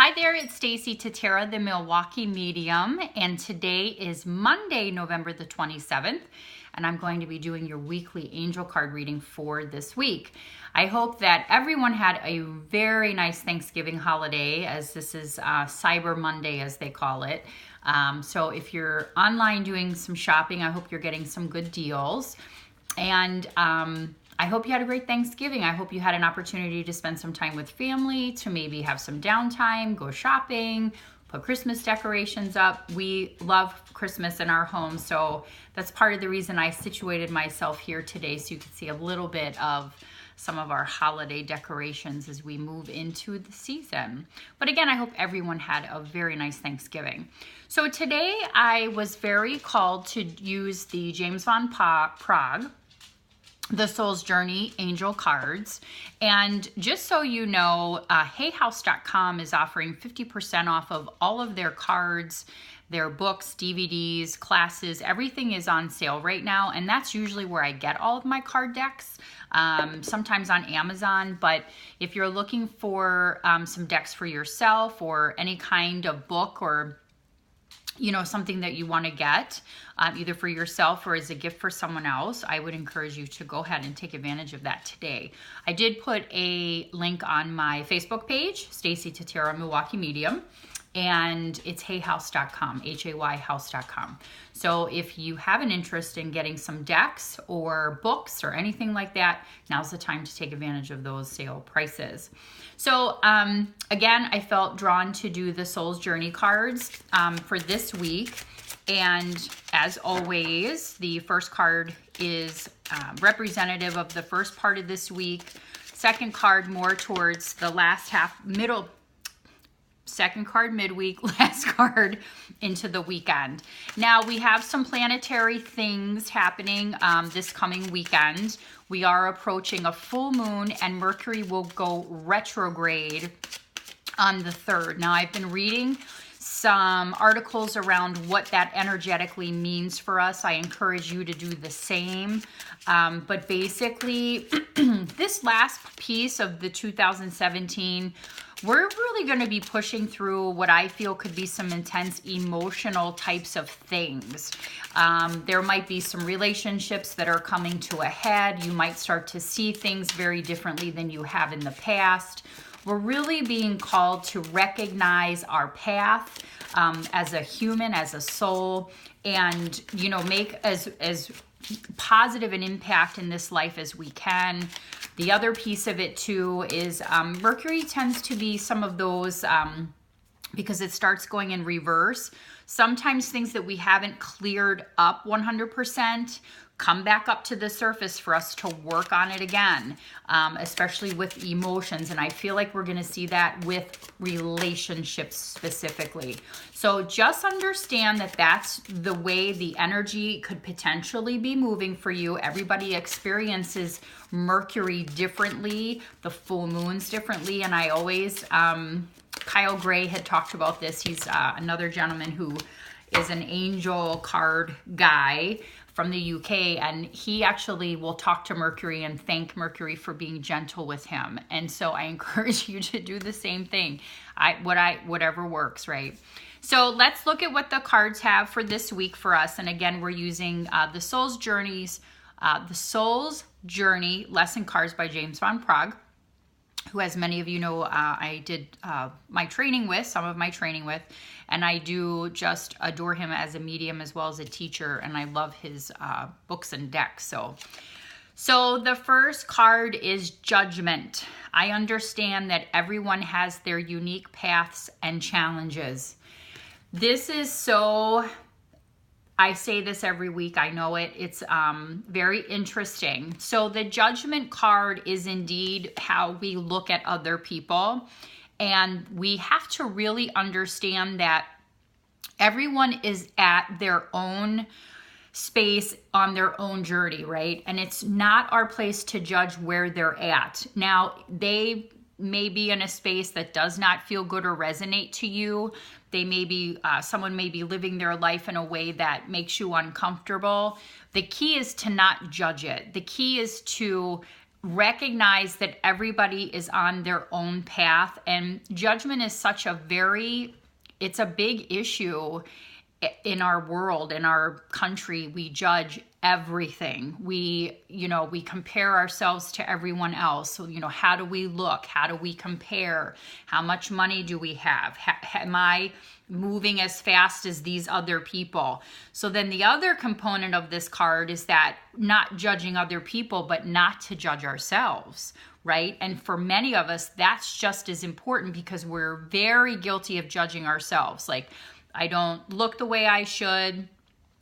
Hi there, it's Stacie Tatera, the Milwaukee Medium, and today is Monday, November the 27th, and I'm going to be doing your weekly angel card reading for this week. I hope that everyone had a very nice Thanksgiving holiday, as this is Cyber Monday, as they call it. So if you're online doing some shopping, I hope you're getting some good deals. And I hope you had a great Thanksgiving. I hope you had an opportunity to spend some time with family, to maybe have some downtime, go shopping, put Christmas decorations up. We love Christmas in our home, so that's part of the reason I situated myself here today, so you can see a little bit of some of our holiday decorations as we move into the season. But again, I hope everyone had a very nice Thanksgiving. So today I was very called to use the James Van Praagh, The Soul's Journey Angel Cards. And just so you know, hayhouse.com is offering 50% off of all of their cards, their books, DVDs, classes. Everything is on sale right now, and that's usually where I get all of my card decks, sometimes on Amazon. But if you're looking for some decks for yourself or any kind of book, or something that you want to get, either for yourself or as a gift for someone else, I would encourage you to go ahead and take advantage of that today. I did put a link on my Facebook page, Stacie Tatera-Milwaukee Medium, and it's hayhouse.com, H-A-Y house.com. So if you have an interest in getting some decks or books or anything like that, now's the time to take advantage of those sale prices. So again, I felt drawn to do the Soul's Journey cards for this week. And as always, the first card is representative of the first part of this week. Second card more towards the last half, second card midweek, last card into the weekend. Now we have some planetary things happening this coming weekend. We are approaching a full moon, and Mercury will go retrograde on the 3rd. Now I've been reading some articles around what that energetically means for us. I encourage you to do the same. But basically, this last piece of the 2017, we're really going to be pushing through what I feel could be some intense emotional types of things. There might be some relationships that are coming to a head. You might start to see things very differently than you have in the past. We're really being called to recognize our path as a human, as a soul, and make as positive an impact in this life as we can. The other piece of it too is Mercury tends to be some of those, because it starts going in reverse. Sometimes things that we haven't cleared up 100% come back up to the surface for us to work on it again, especially with emotions. And I feel like we're going to see that with relationships specifically. So just understand that that's the way the energy could potentially be moving for you. Everybody experiences Mercury differently, the full moons differently. And I always, Kyle Gray had talked about this. He's another gentleman who is an angel card guy from the UK, and he actually will talk to Mercury and thank Mercury for being gentle with him. And so I encourage you to do the same thing. Whatever works, right? So let's look at what the cards have for this week for us. And again, we're using the Soul's Journey lesson cards by James Van Praagh, who, as many of you know, I did some of my training with, and I do just adore him as a medium as well as a teacher, and I love his books and decks. So the first card is Judgment. I understand that everyone has their unique paths and challenges. This is so, I say this every week, I know it. It's very interesting. So the Judgment card is indeed how we look at other people. And we have to really understand that everyone is at their own space on their own journey, right? And it's not our place to judge where they're at. Now, they may be in a space that does not feel good or resonate to you. They may be, someone may be living their life in a way that makes you uncomfortable. The key is to not judge it. The key is to recognize that everybody is on their own path, and judgment is such a it's a big issue in our world, in our country. We judge everything. We compare ourselves to everyone else. So, how do we look? How do we compare? How much money do we have? Am I moving as fast as these other people? So then the other component of this card is that not judging other people, but not to judge ourselves, right? And for many of us, that's just as important, because we're very guilty of judging ourselves. Like, I don't look the way I should.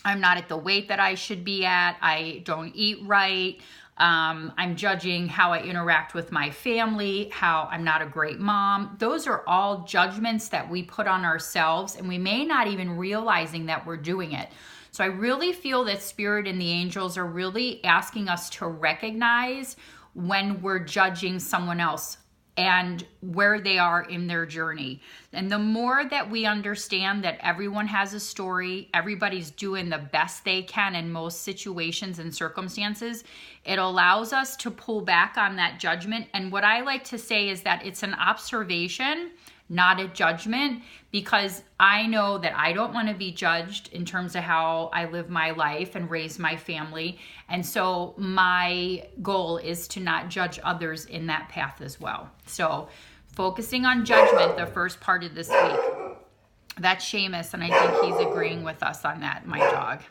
I'm not at the weight that I should be at. I don't eat right. I'm judging how I interact with my family, how I'm not a great mom. Those are all judgments that we put on ourselves, and we may not even realizing that we're doing it. So I really feel that Spirit and the angels are really asking us to recognize when we're judging someone else and where they are in their journey. And the more that we understand that everyone has a story, everybody's doing the best they can in most situations and circumstances, it allows us to pull back on that judgment. And what I like to say is that it's an observation, not a judgment, because I know that I don't want to be judged in terms of how I live my life and raise my family. And so my goal is to not judge others in that path as well. So focusing on judgment, the first part of this week. That's Seamus, and I think he's agreeing with us on that, my dog.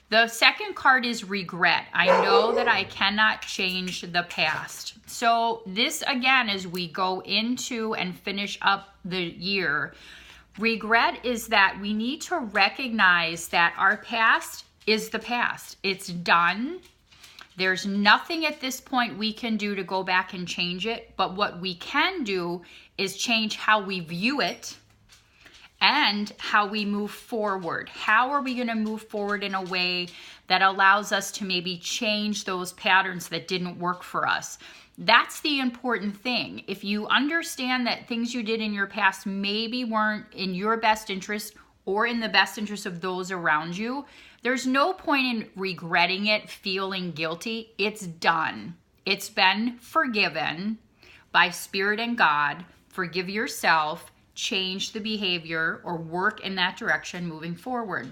The second card is regret. I know that I cannot change the past. So this, again, as we go into and finish up the year, regret is that we need to recognize that our past is the past. It's done. There's nothing at this point we can do to go back and change it. But what we can do is change how we view it and how we move forward. How are we going to move forward in a way that allows us to maybe change those patterns that didn't work for us? That's the important thing. If you understand that things you did in your past maybe weren't in your best interest or in the best interest of those around you, there's no point in regretting it, feeling guilty. It's done. It's been forgiven by Spirit and God. Forgive yourself, change the behavior, or work in that direction moving forward.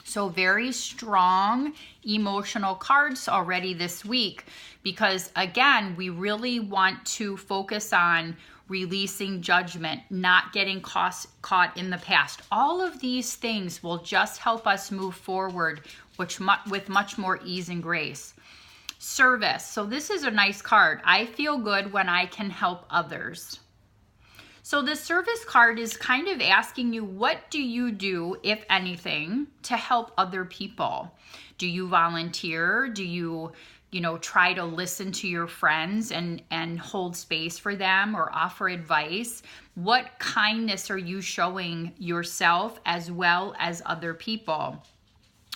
So very strong emotional cards already this week, because again, we really want to focus on releasing judgment, not getting caught in the past. All of these things will just help us move forward with much more ease and grace. Service. So this is a nice card. I feel good when I can help others. So the service card is kind of asking you, what do you do, if anything, to help other people? Do you volunteer? Do you try to listen to your friends and hold space for them or offer advice? What kindness are you showing yourself as well as other people?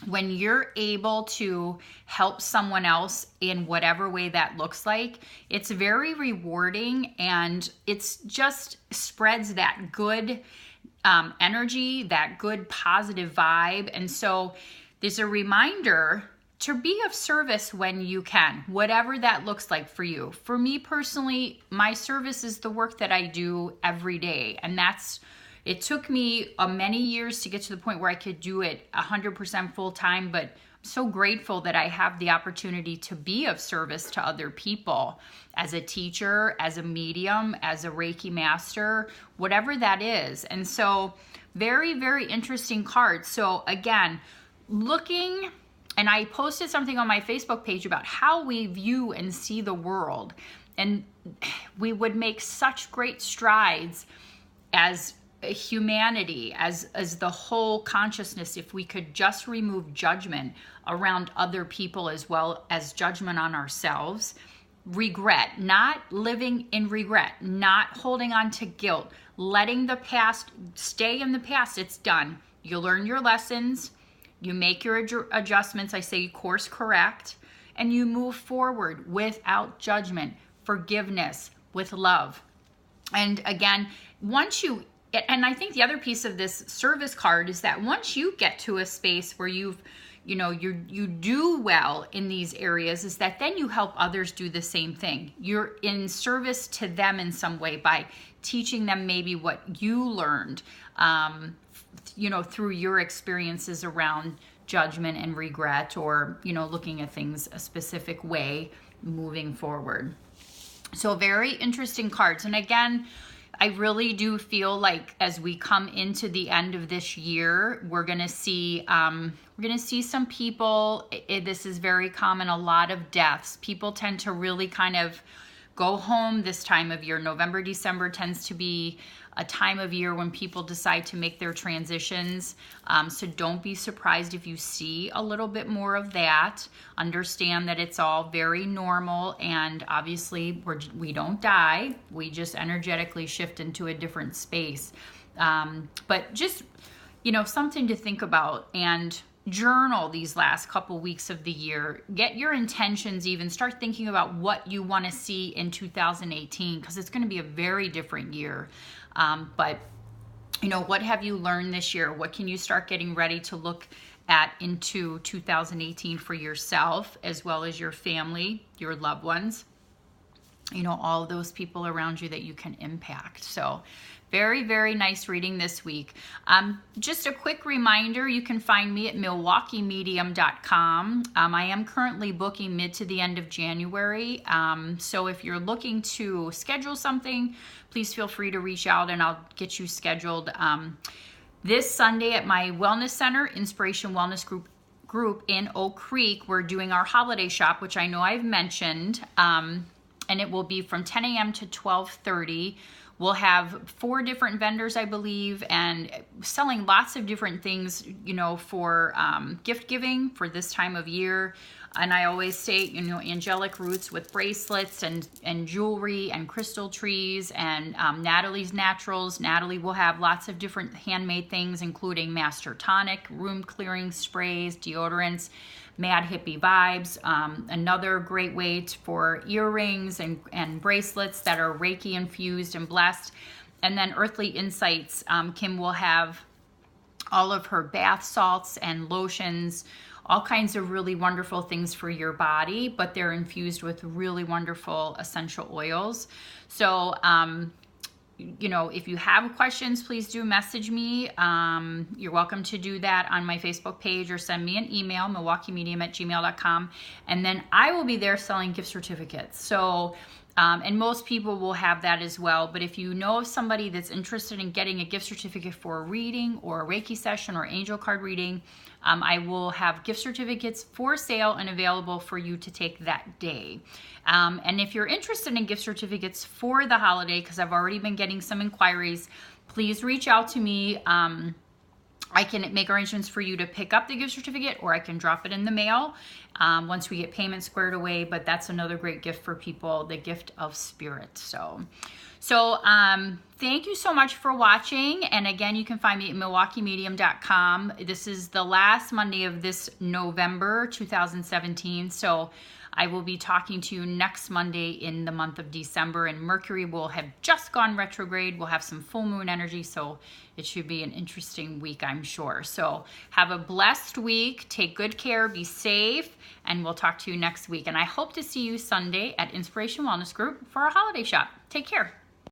When you're able to help someone else in whatever way that looks like, it's very rewarding, and it's just spreads that good energy, that good positive vibe. And so there's a reminder to be of service when you can, whatever that looks like for you. For me personally, my service is the work that I do every day. And it took me many years to get to the point where I could do it 100% full time, but I'm so grateful that I have the opportunity to be of service to other people as a teacher, as a medium, as a Reiki master, whatever that is. And so very, very interesting card. So again, and I posted something on my Facebook page about how we view and see the world. And we would make such great strides as humanity, as the whole consciousness, if we could just remove judgment around other people as well as judgment on ourselves. Regret, not living in regret, not holding on to guilt, letting the past stay in the past. It's done. You learn your lessons, you make your adjustments, I say course correct, and you move forward without judgment, forgiveness, with love. And again, and I think the other piece of this service card is that once you get to a space where you've you do well in these areas, is that then you help others do the same thing. You're in service to them in some way by teaching them maybe what you learned, through your experiences around judgment and regret, or, looking at things a specific way moving forward. So very interesting cards. And again, I really do feel like as we come into the end of this year, we're gonna see some people. This is very common. A lot of deaths. People tend to really kind of go home this time of year. November, December tends to be a time of year when people decide to make their transitions. So don't be surprised if you see a little bit more of that. Understand that it's all very normal, and obviously we don't die. We just energetically shift into a different space. But just, something to think about, and journal these last couple weeks of the year. Get your intentions, even start thinking about what you want to see in 2018, because it's going to be a very different year. But what have you learned this year? What can you start getting ready to look at into 2018 for yourself, as well as your family, your loved ones, all of those people around you that you can impact. So very, very nice reading this week. Just a quick reminder, you can find me at MilwaukeeMedium.com. I am currently booking mid to the end of January. So if you're looking to schedule something, please feel free to reach out and I'll get you scheduled. This Sunday at my Wellness Center, Inspiration Wellness Group in Oak Creek, we're doing our holiday shop, which I know I've mentioned, and it will be from 10 a.m. to 12:30. We'll have 4 different vendors, I believe, and selling lots of different things, for gift giving for this time of year. And I always say, angelic roots with bracelets and jewelry and crystal trees, and Natalie's Naturals. Natalie will have lots of different handmade things, including Master Tonic, room clearing sprays, deodorants, Mad Hippie Vibes. Another great way for earrings and bracelets that are Reiki infused and blessed. And then Earthly Insights. Kim will have all of her bath salts and lotions, all kinds of really wonderful things for your body, but they're infused with really wonderful essential oils. So, if you have questions, please do message me. You're welcome to do that on my Facebook page, or send me an email, MilwaukeeMedium@gmail.com. And then I will be there selling gift certificates. So, and most people will have that as well. But if you know of somebody that's interested in getting a gift certificate for a reading or a Reiki session or angel card reading, I will have gift certificates for sale and available for you to take that day. And if you're interested in gift certificates for the holiday, because I've already been getting some inquiries, please reach out to me. I can make arrangements for you to pick up the gift certificate, or I can drop it in the mail once we get payment squared away. But that's another great gift for people, the gift of spirit. So thank you so much for watching. And again, you can find me at MilwaukeeMedium.com. This is the last Monday of this November 2017. So I will be talking to you next Monday in the month of December, and Mercury will have just gone retrograde. We'll have some full moon energy, so it should be an interesting week, I'm sure. So have a blessed week. Take good care. Be safe. And we'll talk to you next week. And I hope to see you Sunday at Inspiration Wellness Group for our holiday shop. Take care.